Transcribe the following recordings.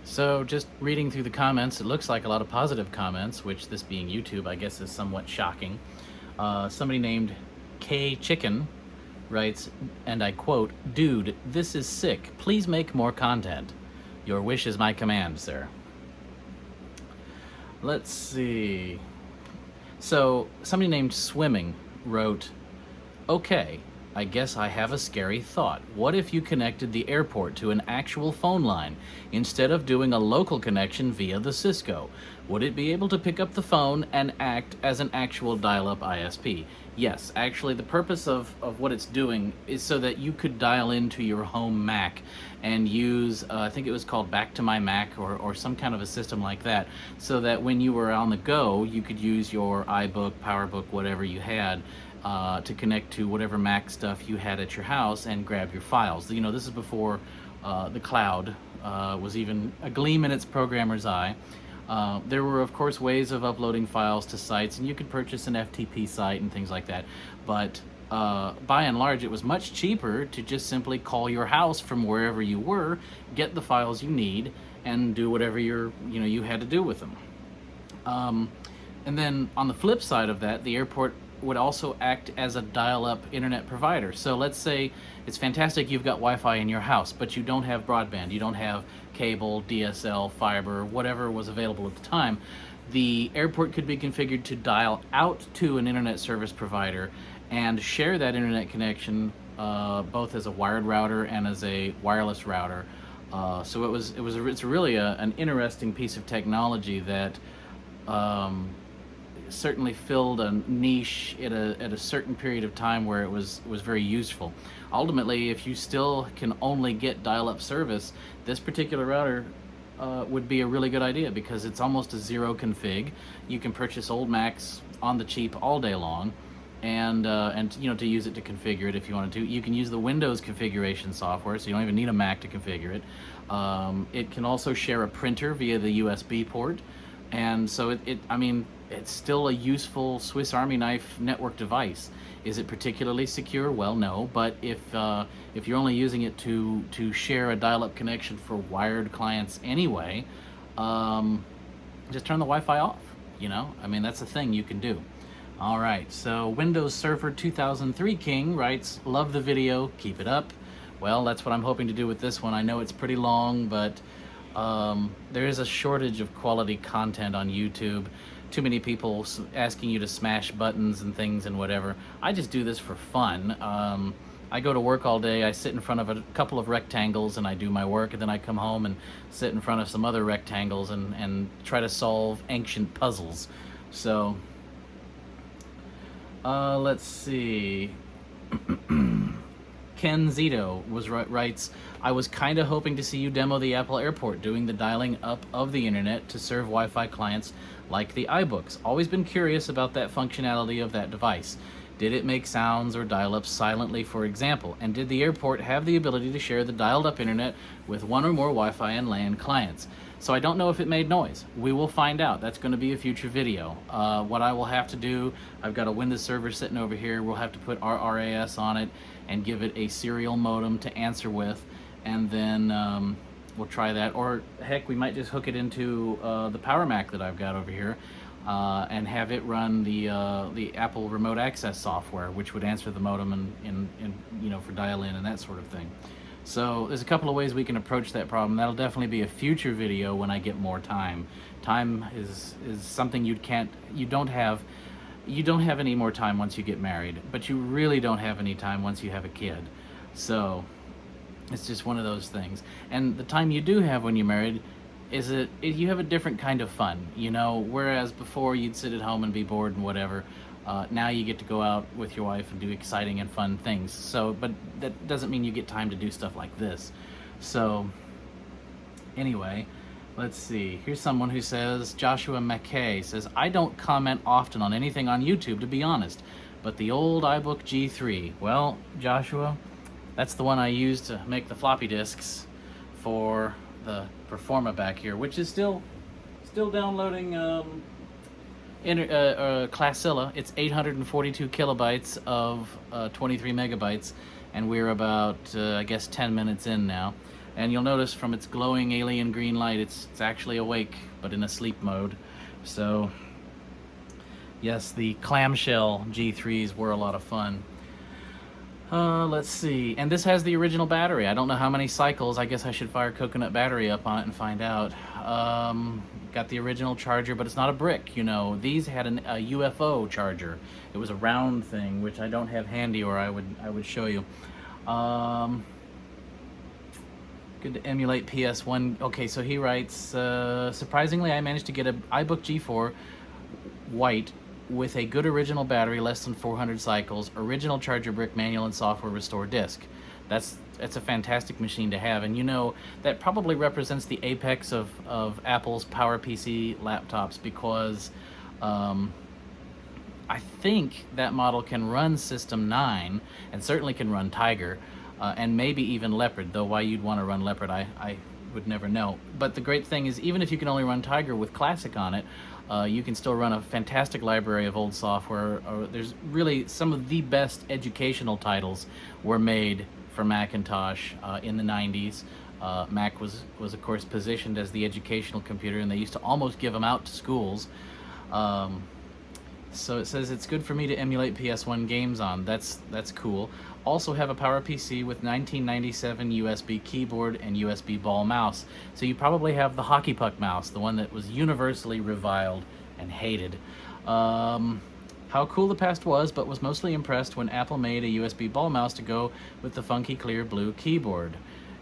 So just reading through the comments, it looks like a lot of positive comments, which this being YouTube, I guess is somewhat shocking. Somebody named K Chicken writes, and I quote, "Dude, this is sick. Please make more content. Your wish is my command, sir." Let's see. So somebody named Swimming wrote, "Okay, I guess I have a scary thought. What if you connected the airport to an actual phone line instead of doing a local connection via the Cisco? Would it be able to pick up the phone and act as an actual dial-up ISP?" Yes, actually the purpose of what it's doing is so that you could dial into your home Mac and use, I think it was called Back to My Mac or some kind of a system like that, so that when you were on the go, you could use your iBook, PowerBook, whatever you had, to connect to whatever Mac stuff you had at your house and grab your files. You know, this is before the cloud was even a gleam in its programmer's eye. There were, of course, ways of uploading files to sites, and you could purchase an FTP site and things like that. But by and large, it was much cheaper to just simply call your house from wherever you were, get the files you need, and do whatever you had to do with them. And then on the flip side of that, the airport would also act as a dial-up internet provider. So let's say it's fantastic you've got Wi-Fi in your house, but you don't have broadband, you don't have cable, DSL, fiber, whatever was available at the time. The airport could be configured to dial out to an internet service provider and share that internet connection both as a wired router and as a wireless router. So it's really an interesting piece of technology that certainly filled a niche at a certain period of time where it was very useful. Ultimately, if you still can only get dial-up service, this particular router would be a really good idea because it's almost a zero config. You can purchase old Macs on the cheap all day long, and to use it to configure it if you wanted to. You can use the Windows configuration software, so you don't even need a Mac to configure it. It can also share a printer via the USB port, and so it's still a useful Swiss Army knife network device. Is it particularly secure? Well, no, but if you're only using it to share a dial-up connection for wired clients anyway, just turn the Wi-Fi off, that's a thing you can do. All right, so Windows Surfer 2003 King writes, "Love the video, keep it up." Well, that's what I'm hoping to do with this one. I know it's pretty long, but there is a shortage of quality content on YouTube. Too many people asking you to smash buttons and things and whatever. I just do this for fun. I go to work all day, I sit in front of a couple of rectangles and I do my work, and then I come home and sit in front of some other rectangles and try to solve ancient puzzles. So, let's see. Ken Zito writes, "I was kind of hoping to see you demo the Apple Airport doing the dialing up of the internet to serve Wi-Fi clients like the iBooks. Always been curious about that functionality of that device. Did it make sounds or dial up silently, for example? And did the airport have the ability to share the dialed up internet with one or more Wi-Fi and LAN clients?" So I don't know if it made noise. We will find out. That's going to be a future video. What I will have to do, I've got a Windows server sitting over here. We'll have to put our RAS on it and give it a serial modem to answer with, and then we'll try that. Or heck, we might just hook it into the Power Mac that I've got over here and have it run the Apple remote access software, which would answer the modem and for dial-in and that sort of thing. So there's a couple of ways we can approach that problem. That'll definitely be a future video when I get more time. Time is something you don't have any more time once you get married, but you really don't have any time once you have a kid. So it's just one of those things. And the time you do have when you're married you have a different kind of fun, whereas before you'd sit at home and be bored and whatever. Now you get to go out with your wife and do exciting and fun things. So, but that doesn't mean you get time to do stuff like this. So, anyway, let's see. Here's someone who says, Joshua McKay says, "I don't comment often on anything on YouTube, to be honest, but the old iBook G3." Well, Joshua, that's the one I used to make the floppy disks for the Performa back here, which is still downloading Classilla. It's 842 kilobytes of 23 megabytes, and we're about I guess 10 minutes in now. And you'll notice from its glowing alien green light, it's actually awake, but in a sleep mode. So, yes, the clamshell G3s were a lot of fun. Let's see. And this has the original battery. I don't know how many cycles. I guess I should fire coconut battery up on it and find out. Got the original charger, but it's not a brick, you know. These had a UFO charger. It was a round thing, which I don't have handy, or I would show you. Good to emulate PS1. Okay, so he writes, surprisingly, I managed to get an iBook G4 white with a good original battery, less than 400 cycles, original charger brick, manual and software restore disk. That's a fantastic machine to have, and you know, that probably represents the apex of Apple's PowerPC laptops, because I think that model can run System 9 and certainly can run Tiger, and maybe even Leopard, though why you'd want to run Leopard I would never know. But the great thing is, even if you can only run Tiger with Classic on it, you can still run a fantastic library of old software. There's really some of the best educational titles were made for Macintosh in the 90s. Mac was of course positioned as the educational computer, and they used to almost give them out to schools. So it says it's good for me to emulate PS1 games on. That's cool. Also have a PowerPC with 1997 USB keyboard and USB ball mouse. So you probably have the hockey puck mouse, the one that was universally reviled and hated. How cool the past was, but was mostly impressed when Apple made a USB ball mouse to go with the funky clear blue keyboard.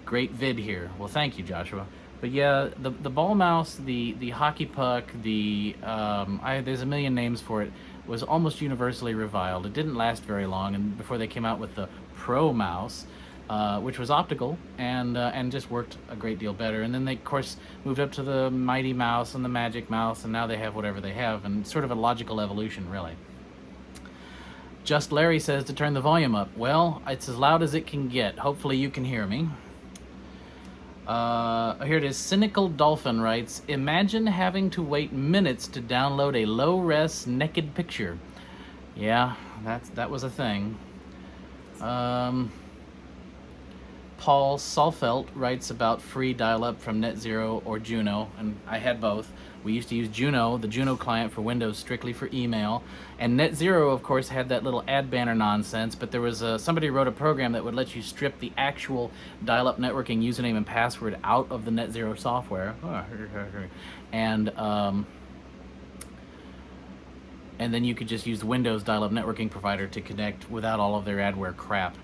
Great vid here. Well, thank you, Joshua. But yeah, the ball mouse, the hockey puck, there's a million names for it, was almost universally reviled. It didn't last very long, and before they came out with the Pro mouse, which was optical and just worked a great deal better. And then they, of course, moved up to the Mighty Mouse and the Magic Mouse, and now they have whatever they have, and sort of a logical evolution, really. Just Larry says to turn the volume up. Well, it's as loud as it can get. Hopefully you can hear me. Here it is. Cynical Dolphin writes, imagine having to wait minutes to download a low-res naked picture. Yeah, that was a thing. Paul Salfelt writes about free dial-up from NetZero or Juno, and I had both. We used to use Juno, the Juno client for Windows, strictly for email, and NetZero, of course, had that little ad banner nonsense, but there was somebody wrote a program that would let you strip the actual dial-up networking username and password out of the NetZero software, and then you could just use the Windows dial-up networking provider to connect without all of their adware crap.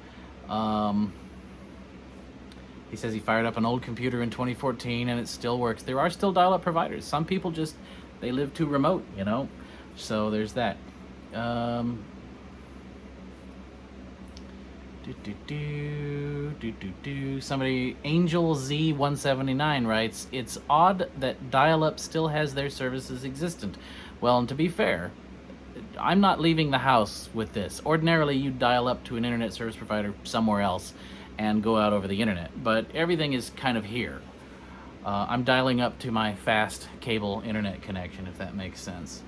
He says he fired up an old computer in 2014 and it still works. There are still dial-up providers. Some people just, they live too remote, you know? So there's that. Somebody, Angel Z179 writes, it's odd that dial-up still has their services existent. Well, and to be fair, I'm not leaving the house with this. Ordinarily, you dial up to an internet service provider somewhere else and go out over the internet, but everything is kind of here. I'm dialing up to my fast cable internet connection, if that makes sense.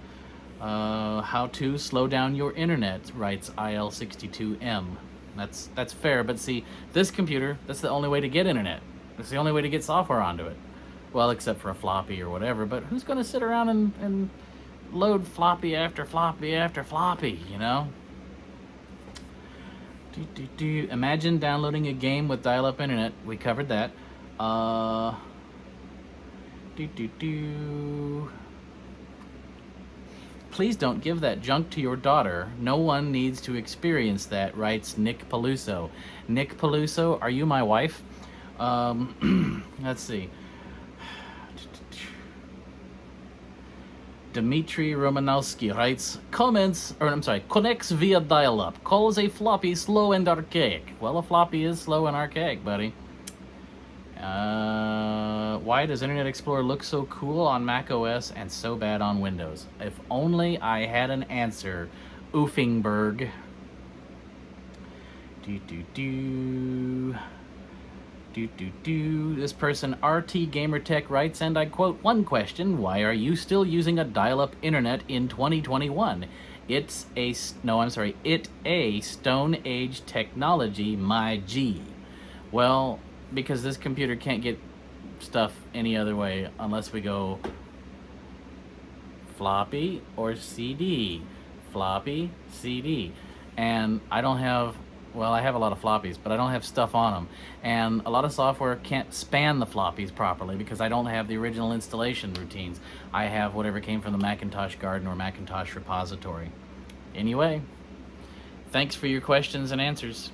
How to slow down your internet, writes IL62M. That's fair, but see, this computer, that's the only way to get internet. That's the only way to get software onto it. Well, except for a floppy or whatever, but who's gonna sit around and load floppy after floppy after floppy, you know? Imagine downloading a game with dial-up internet. We covered that. Please don't give that junk to your daughter. No one needs to experience that, writes Nick Peluso. Nick Peluso, are you my wife? Let's see. Dmitry Romanowski writes, connects via dial-up, calls a floppy slow and archaic. Well, a floppy is slow and archaic, buddy. Why does Internet Explorer look so cool on Mac OS and so bad on Windows? If only I had an answer. Oofingberg. This person, RT Gamertech, writes, and I quote, one question, why are you still using a dial-up internet in 2021? It a Stone Age technology, my G. Well, because this computer can't get stuff any other way unless we go floppy or CD, floppy, CD. And I don't have, well, I have a lot of floppies, but I don't have stuff on them. And a lot of software can't span the floppies properly because I don't have the original installation routines. I have whatever came from the Macintosh Garden or Macintosh repository. Anyway, thanks for your questions and answers.